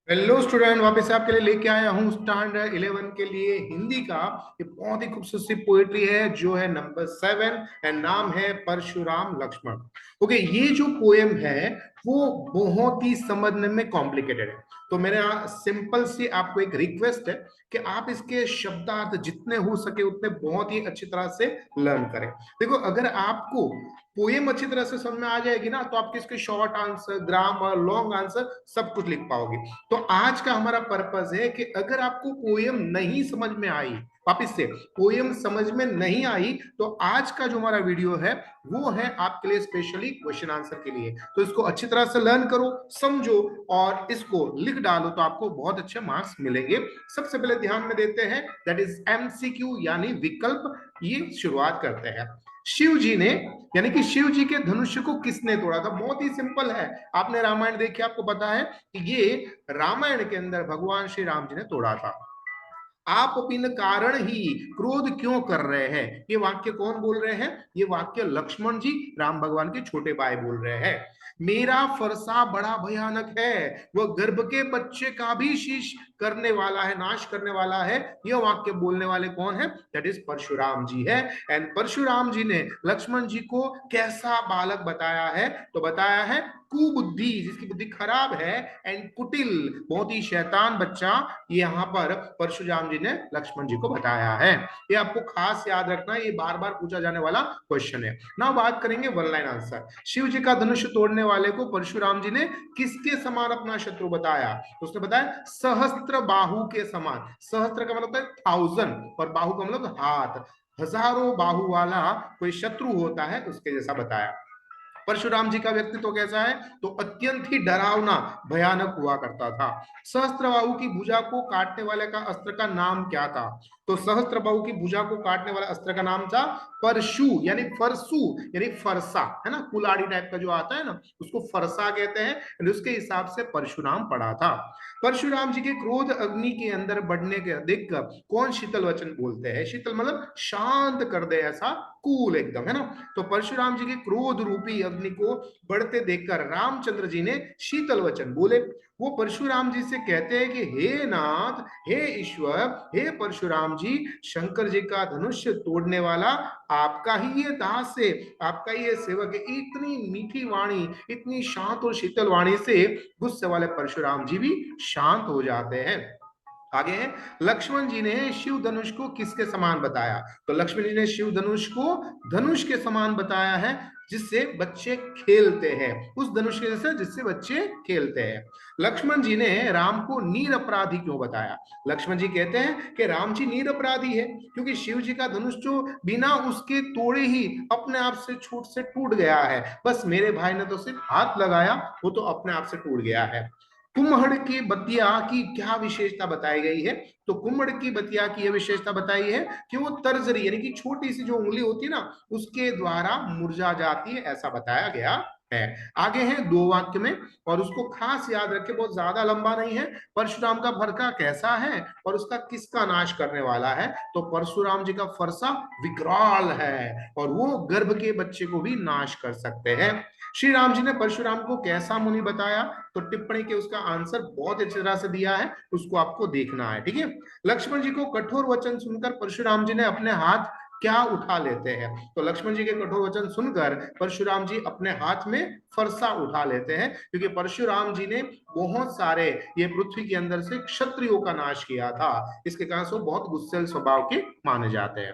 Hello student, वापस से आपके लिए लेके आया हूँ स्टैंडर्ड 11 के लिए हिंदी का। ये बहुत ही खूबसूरत सी पोएट्री है जो है नंबर 7 एंड नाम है परशुराम लक्ष्मण। ओके, ये जो पोएम है वो बहुत ही समझने में कॉम्प्लिकेटेड है। तो मेरा सिंपल सी आपको एक रिक्वेस्ट है कि आप इसके शब्दार्थ जितने हो सके उतने बहुत ही अच्छी तरह से लर्न करें। देखो, अगर आपको पोएम अच्छी तरह से समझ में आ जाएगी ना तो आप इसके short answer, grammar, long answer सब कुछ लिख पाओगे। तो आज का हमारा पर्पस है कि अगर आपको पोयम नहीं समझ में आई, वापिस से पोयम समझ में नहीं आई, तो आज का जो हमारा वीडियो है वो है आपके लिए स्पेशली क्वेश्चन आंसर के लिए। तो इसको अच्छी तरह से लर्न करो, समझो और इसको लिख डालो तो आपको बहुत अच्छे मार्क्स मिलेंगे। सबसे पहले ध्यान में देते हैं, दैट इज एमसीक्यू यानी विकल्प। ये शुरुआत करते हैं। शिव जी ने, यानी कि शिव जी के धनुष को किसने तोड़ा था? बहुत ही सिंपल है। आपने रामायण देखी, आपको पता है कि ये रामायण के अंदर भगवान श्री राम जी ने तोड़ा था। आप बिन कारण ही क्रोध क्यों कर रहे हैं? ये वाक्य कौन बोल रहे हैं? ये वाक्य लक्ष्मण जी, राम भगवान के छोटे भाई बोल रहे हैं। मेरा फरसा बड़ा भयानक है, वह गर्भ के बच्चे का भी शीश करने वाला है, नाश करने वाला है। यह वाक्य बोलने वाले कौन है? दैट इज परशुराम जी है। एंड परशुराम जी ने लक्ष्मण जी को कैसा बालक बताया है? तो बताया है कुबुद्धि, जिसकी बुद्धि खराब है, एंड कुटिल, बहुत ही शैतान बच्चा। ये यहाँ पर परशुराम जी ने लक्ष्मण जी को बताया है। ये आपको खास याद रखना, ये बार बार पूछा जाने वाला क्वेश्चन है ना। बात करेंगे वन लाइन आंसर। शिव जी का धनुष तोड़ने वाले को परशुराम जी ने किसके समान अपना शत्रु बताया? तो उसने बताया सहस्त्र बाहु के समान। सहस्त्र का मतलब है 1000 और बाहु का मतलब हाथ। हजारों बाहु वाला कोई शत्रु होता है उसके जैसा बताया। परशुराम जी का व्यक्तित्व कैसा है? तो अत्यंत ही डरावना, भयानक हुआ करता था। सहस्त्रबाहु की भुजा को काटने वाले का अस्त्र का नाम क्या था? तो सहस्त्रबाहु की भुजा को काटने वाला अस्त्र का नाम था परशु, यानी फरसु, यानी फरसा, है ना। कुलाड़ी टाइप का जो आता है ना, उसको फरसा कहते हैं। उसके हिसाब से परशुराम पड़ा था। परशुराम जी के क्रोध अग्नि के अंदर बढ़ने के देखकर कौन शीतल वचन बोलते हैं? शीतल मतलब शांत कर दे, ऐसा कूल एकदम, है ना। तो परशुराम जी के क्रोध रूपी अग्नि को बढ़ते देखकर रामचंद्र जी ने शीतल वचन बोले। वो परशुराम जी से कहते हैं कि हे नाथ, हे ईश्वर, हे परशुराम जी, शंकर जी का धनुष तोड़ने वाला आपका ही ये दास है, आपका ही ये सेवक है। इतनी मीठी वाणी, इतनी शांत और शीतल वाणी से गुस्से वाले परशुराम जी भी शांत हो जाते हैं। आगे है, लक्ष्मण जी ने शिव धनुष को किसके समान बताया? तो लक्ष्मण जी ने शिव धनुष को धनुष के समान बताया है जिससे बच्चे खेलते हैं। उस धनुष के जैसे जिससे बच्चे खेलते हैं। लक्ष्मण जी ने राम को निरपराधी क्यों बताया? लक्ष्मण जी कहते हैं कि राम जी निरपराधी है क्योंकि शिव जी का धनुष जो बिना उसके तोड़े ही अपने आप से छूट से टूट गया है। बस मेरे भाई ने तो सिर्फ हाथ लगाया, वो तो अपने आप से टूट गया है। कुम्हड़ की बतिया की क्या विशेषता बताई गई है? तो कुम्हड़ की बतिया की यह विशेषता बताई है कि वो तर्जरी, यानी कि छोटी सी जो उंगली होती है ना, उसके द्वारा मुरझा जाती है, ऐसा बताया गया है। आगे है दो वाक्य में, और उसको खास याद रखे, बहुत ज्यादा लंबा नहीं है। परशुराम का फरका कैसा है और उसका किसका नाश करने वाला है? तो परशुराम जी का फरसा विकराल है और वो गर्भ के बच्चे को भी नाश कर सकते हैं। श्री राम जी ने परशुराम को कैसा मुनि बताया? तो टिप्पणी के उसका आंसर बहुत अच्छी तरह से दिया है, उसको आपको देखना है, ठीक है। लक्ष्मण जी को कठोर वचन सुनकर परशुराम जी ने अपने हाथ क्या उठा लेते हैं? तो लक्ष्मण जी के कठोर वचन सुनकर परशुराम जी अपने हाथ में फरसा उठा लेते हैं क्योंकि परशुराम जी ने बहुत सारे ये पृथ्वी के अंदर से क्षत्रियों का नाश किया था। इसके कारण से वो बहुत गुस्सेल स्वभाव के माने जाते हैं।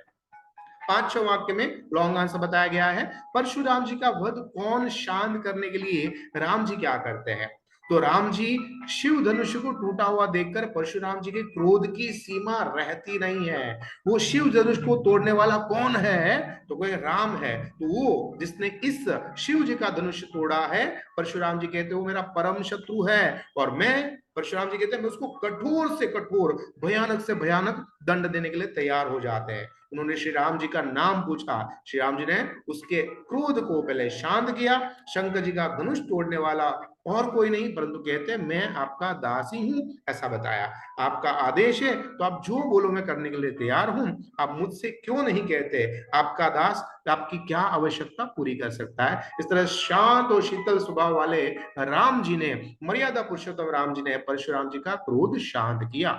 पांचवें वाक्य में लॉन्ग आंसर बताया गया है, परशुराम जी का वध कौन शांत करने के लिए राम जी क्या करते हैं? तो राम जी शिव धनुष को टूटा हुआ देखकर परशुराम जी के क्रोध की सीमा रहती नहीं है। वो शिव धनुष को तोड़ने वाला कौन है? तो कोई राम है। तो वो जिसने इस शिव जी का धनुष तोड़ा है, परशुराम जी कहते हो मेरा परम शत्रु है और मैं, परशुराम जी कहते हैं मैं उसको कठोर से कठोर, भयानक से भयानक दंड देने के लिए तैयार हो जाते हैं। उन्होंने श्री राम जी का नाम पूछा, श्री राम जी ने उसके क्रोध को पहले शांत किया। शंकर जी का धनुष तोड़ने वाला और कोई नहीं, परंतु कहते हैं मैं आपका दास ही हूं, ऐसा बताया। आपका आदेश है तो आप जो बोलो मैं करने के लिए तैयार हूं, आप मुझसे क्यों नहीं कहते, आपका दास आपकी क्या आवश्यकता पूरी कर सकता है। इस तरह शांत और शीतल स्वभाव वाले राम जी ने, मर्यादा पुरुषोत्तम राम जी ने परशुराम जी का क्रोध शांत किया।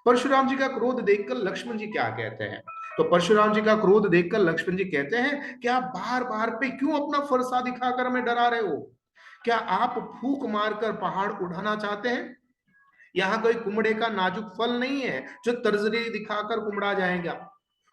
परशुराम जी का क्रोध देखकर लक्ष्मण जी क्या कहते हैं? तो परशुराम जी का क्रोध देखकर लक्ष्मण जी कहते हैं कि आप बार बार पे क्यों अपना फरसा दिखाकर हमें डरा रहे हो? क्या आप फूक मारकर पहाड़ उठाना चाहते हैं? यहाँ कोई कुमड़े का नाजुक फल नहीं है जो तर्जनी दिखाकर कुमड़ा जाएगा।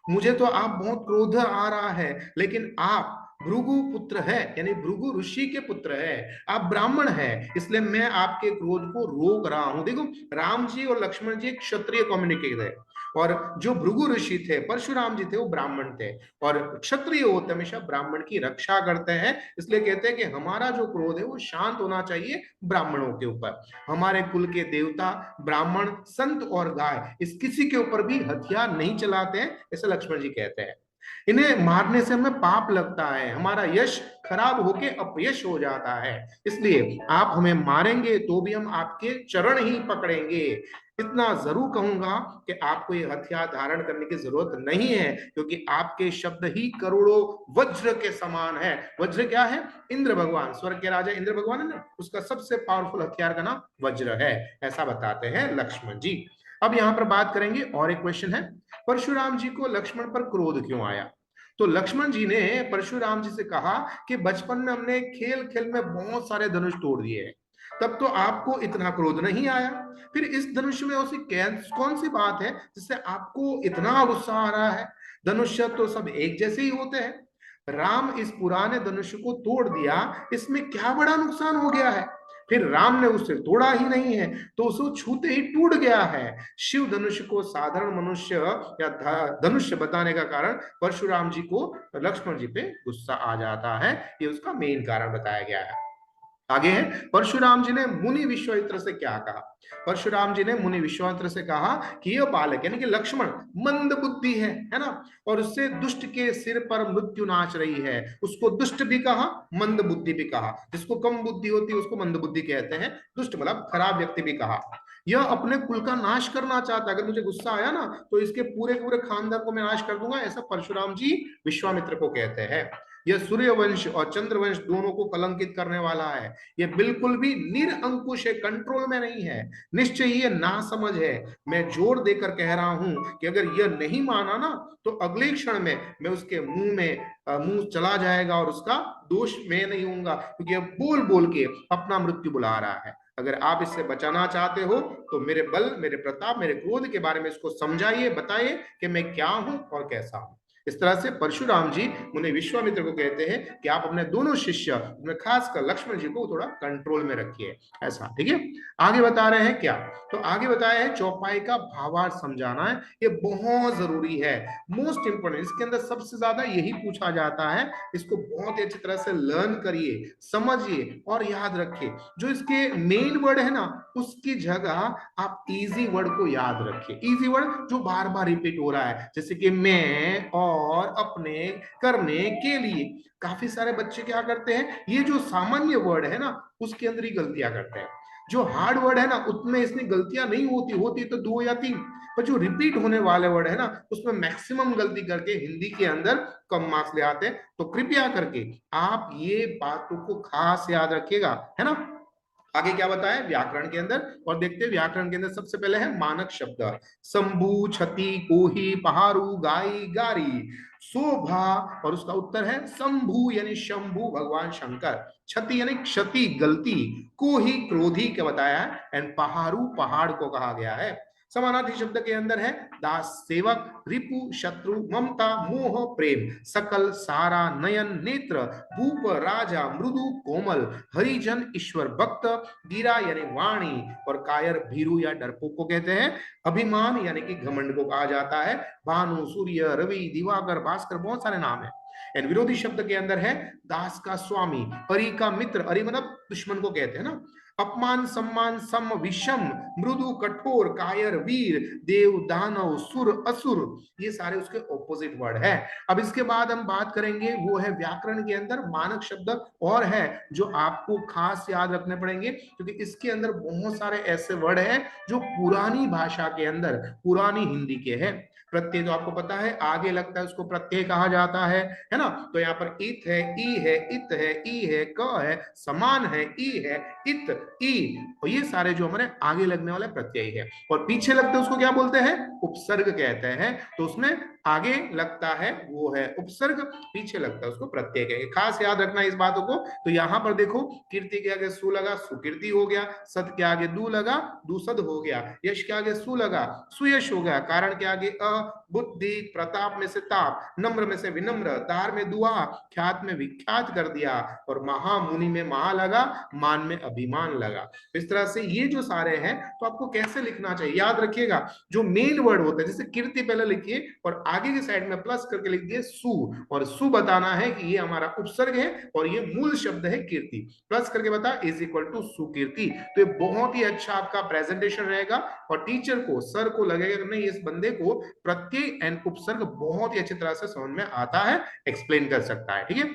मुझे तो आप बहुत क्रोध आ रहा है, लेकिन आप भृगु पुत्र है, यानी भृगु ऋषि के पुत्र है, आप ब्राह्मण है, इसलिए मैं आपके क्रोध को रोक रहा हूं। देखो, राम जी और लक्ष्मण जी एक क्षत्रिय कम्युनिकेटर है, और जो भृगु ऋषि थे, परशुराम जी थे, वो ब्राह्मण थे, और क्षत्रिय होते हमेशा ब्राह्मण की रक्षा करते हैं। इसलिए कहते हैं कि हमारा जो क्रोध है वो शांत होना चाहिए ब्राह्मणों के ऊपर। हमारे कुल के देवता ब्राह्मण, संत और गाय, इस किसी के ऊपर भी हथियार नहीं चलाते हैं, ऐसा लक्ष्मण जी कहते हैं। इन्हें मारने से हमें पाप लगता है, हमारा यश खराब होके अपयश हो जाता है, इसलिए आप हमें मारेंगे तो भी हम आपके चरण ही पकड़ेंगे। इतना जरूर कहूंगा कि आपको ये हथियार धारण करने की जरूरत नहीं है, क्योंकि आपके शब्द ही करोड़ों वज्र के समान है। वज्र क्या है? इंद्र भगवान, स्वर्ग के राजा इंद्र भगवान है ना, उसका सबसे पावरफुल हथियार का नाम वज्र है, ऐसा बताते हैं लक्ष्मण जी। अब यहां पर बात करेंगे, और एक क्वेश्चन है, परशुराम जी को लक्ष्मण पर क्रोध क्यों आया? तो लक्ष्मण जी ने परशुराम जी से कहा कि बचपन में हमने खेल खेल में बहुत सारे धनुष तोड़ दिए हैं, तब तो आपको इतना क्रोध नहीं आया, फिर इस धनुष में ऐसी कौन सी बात है जिससे आपको इतना गुस्सा आ रहा है? धनुष्य तो सब एक जैसे ही होते हैं, राम इस पुराने धनुष को तोड़ दिया, इसमें क्या बड़ा नुकसान हो गया है? फिर राम ने उसे तोड़ा ही नहीं है, तो उसे छूते ही टूट गया है। शिव धनुष को साधारण मनुष्य या धनुष्य बताने का कारण परशुराम जी को लक्ष्मण जी पे गुस्सा आ जाता है, ये उसका मेन कारण बताया गया है। आगे है, परशुराम जी ने मुनि विश्वामित्र से क्या कहा? परशुराम जी ने मुनि विश्वामित्र से कहा कि यह बालक यानी कि लक्ष्मण मंद बुद्धि है ना, और उससे दुष्ट के सिर पर मृत्यु नाच रही है। उसको दुष्ट भी कहा, मंद बुद्धि भी कहा, जिसको कम बुद्धि होती है उसको मंद बुद्धि कहते हैं, दुष्ट मतलब खराब व्यक्ति भी कहा। यह अपने कुल का नाश करना चाहता है, अगर मुझे गुस्सा आया ना तो इसके पूरे पूरे खानदान को मैं नाश कर दूंगा, ऐसा परशुराम जी विश्वामित्र को कहते हैं। यह सूर्यवंश और चंद्रवंश दोनों को कलंकित करने वाला है। यह बिल्कुल भी निरअंकुश है, कंट्रोल में नहीं है, निश्चय ये नासमझ है। मैं जोर देकर कह रहा हूं कि अगर यह नहीं माना ना तो अगले क्षण में मैं उसके मुंह में मुंह चला जाएगा, और उसका दोष मैं नहीं हूंगा, क्योंकि यह बोल बोल के अपना मृत्यु बुला रहा है। अगर आप इससे बचाना चाहते हो तो मेरे बल, मेरे प्रताप, मेरे क्रोध के बारे में इसको समझाइए, बताइए कि मैं क्या हूं और कैसा हूं। इस तरह से परशुराम जी मुनि विश्वामित्र को कहते हैं कि आप अपने दोनों शिष्य, उसमें खासकर लक्ष्मण जी को थोड़ा कंट्रोल में रखिए, ऐसा। ठीक है, आगे बता रहे हैं क्या? तो आगे बताया है चौपाई का भावार्थ समझाना है, ये बहुत जरूरी है, मोस्ट इंपोर्टेंट, इसके अंदर सबसे ज्यादा यही पूछा जाता है। इसको बहुत ही अच्छी तरह से लर्न करिए, समझिए और याद रखिए। जो इसके मेन वर्ड है ना, उसकी जगह आप इजी वर्ड को याद रखिए, इजी वर्ड जो बार बार रिपीट हो रहा है, जैसे कि मैं, और, अपने, करने, के लिए। काफी सारे बच्चे क्या करते हैं, ये जो सामान्य वर्ड है ना उसके अंदर ही गलतियां करते हैं। जो हार्ड वर्ड है ना उसमें इसमें गलतियां नहीं होती, होती तो दो या तीन, पर जो रिपीट होने वाले वर्ड है ना उसमें मैक्सिमम गलती करके हिंदी के अंदर कम मार्क्स ले आते हैं। तो कृपया करके आप ये बातों को खास याद रखिएगा, है ना। आगे क्या बताया व्याकरण के अंदर, और देखते हैं व्याकरण के अंदर सबसे पहले है मानक शब्द, शंभु, छति, कोही, पहाड़ू, गाई, गारी, शोभा, और उसका उत्तर है शंभु यानी शंभु भगवान शंकर, छति यानी क्षति, गलती, कोही क्रोधी के बताया है, एंड पहाड़ू पहाड़ को कहा गया है। समानार्थी शब्द के अंदर है दास, सेवक, रिपु, शत्रु, ममता, मोह, प्रेम, सकल, सारा, नयन, नेत्र, भूप, राजा, मृदु, कोमल, हरिजन, ईश्वर भक्त, गिरा यानी वाणी, और कायर भीरु या डरपोक को कहते हैं। अभिमान यानी कि घमंड को कहा जाता है। भानु, सूर्य, रवि, दिवाकर, भास्कर, बहुत सारे नाम है। एंड विरोधी शब्द के अंदर है दास का स्वामी, अरि का मित्र, अरि मतलब दुश्मन को कहते हैं ना, अपमान सम्मान सम विषम मृदु कठोर कायर वीर देव दानव सुर असुर, ये सारे उसके ऑपोजिट वर्ड है। अब इसके बाद हम बात करेंगे वो है व्याकरण के अंदर मानक शब्द और है जो आपको खास याद रखने पड़ेंगे, क्योंकि इसके अंदर बहुत सारे ऐसे वर्ड हैं जो पुरानी भाषा के अंदर पुरानी हिंदी के हैं। प्रत्यय तो आपको पता है आगे लगता है उसको प्रत्यय कहा जाता है ना। तो यहाँ पर इत है, ई है, इत है, ई है, क है, समान है, ई है, इत, ई, और ये सारे जो हमारे आगे लगने वाले प्रत्यय है। और पीछे लगते हैं उसको क्या बोलते हैं, उपसर्ग कहते हैं। तो उसमें आगे लगता है वो है उपसर्ग, पीछे लगता है उसको प्रत्यय कहेंगे। खास याद रखना इस बातों को। तो यहां पर देखो कीर्ति के आगे सु लगा सुकीर्ति हो गया, सत के आगे दू लगा दुसद हो गया, यश के आगे सु लगा सुयश हो गया, कारण के आगे अ, बुद्धि, प्रताप में से ताप, नम्र में से विनम्र, दार में दुआ, ख्यात में विख्यात कर दिया, और महामुनि में महा लगा, मान में अभिमान लगा। इस तरह से ये जो सारे हैं तो आपको कैसे लिखना चाहिए याद रखिएगा। जो मेन वर्ड होता है जैसे कीर्ति पहले लिखिए और आगे की साइड में प्लस करके लिख दिए सु, और सु बताना है कि ये हमारा उपसर्ग है और ये मूल शब्द है कीर्ति, प्लस करके बता इज इक्वल टू सुकीर्ति। तो ये बहुत ही अच्छा आपका प्रेजेंटेशन रहेगा और टीचर को सर को लगेगा कि नहीं इस बंदे को प्रत्यय एंड उपसर्ग बहुत ही अच्छी तरह से समझ में आता है, एक्सप्लेन कर सकता है। ठीक है,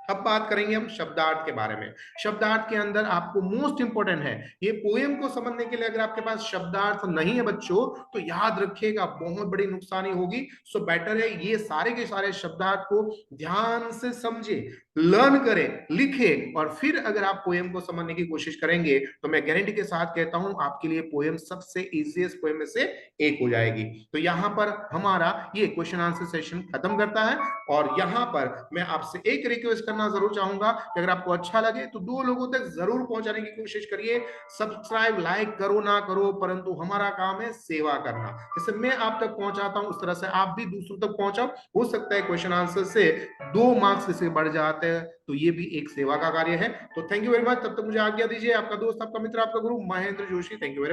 अब बात करेंगे हम शब्दार्थ के बारे में। शब्दार्थ के अंदर आपको मोस्ट इंपोर्टेंट है ये पोएम को समझने के लिए, अगर आपके पास शब्दार्थ नहीं है बच्चों तो याद रखिएगा बहुत बड़ी नुकसानी होगी। सो बेटर है ये सारे के सारे शब्दार्थ को ध्यान से समझे, लर्न करें, लिखे, और फिर अगर आप पोएम को समझने की कोशिश करेंगे तो मैं गारंटी के साथ कहता हूं आपके लिए पोएम सबसे इजीएस्ट पोएम में से एक हो जाएगी। तो यहां पर हमारा ये क्वेश्चन आंसर सेशन खत्म करता है, और यहां पर मैं आपसे एक रिक्वेस्ट करना जरूर चाहूंगा कि अगर आपको अच्छा लगे तो 2 लोगों तक जरूर पहुंचाने की कोशिश करिए। सब्सक्राइब लाइक करो ना करो, परंतु हमारा काम है सेवा करना। जैसे मैं आप तक पहुंचाता हूं उस तरह से आप भी दूसरों तक पहुंचाओ। हो सकता है क्वेश्चन आंसर से 2 मार्क्स से बढ़ जाते हैं, तो ये भी एक सेवा का कार्य है। तो थैंक यू वेरी मच, तब तक मुझे आज्ञा दीजिए। आपका दोस्त, आपका मित्र, आपका गुरु Mahendra Joshi. Thank you very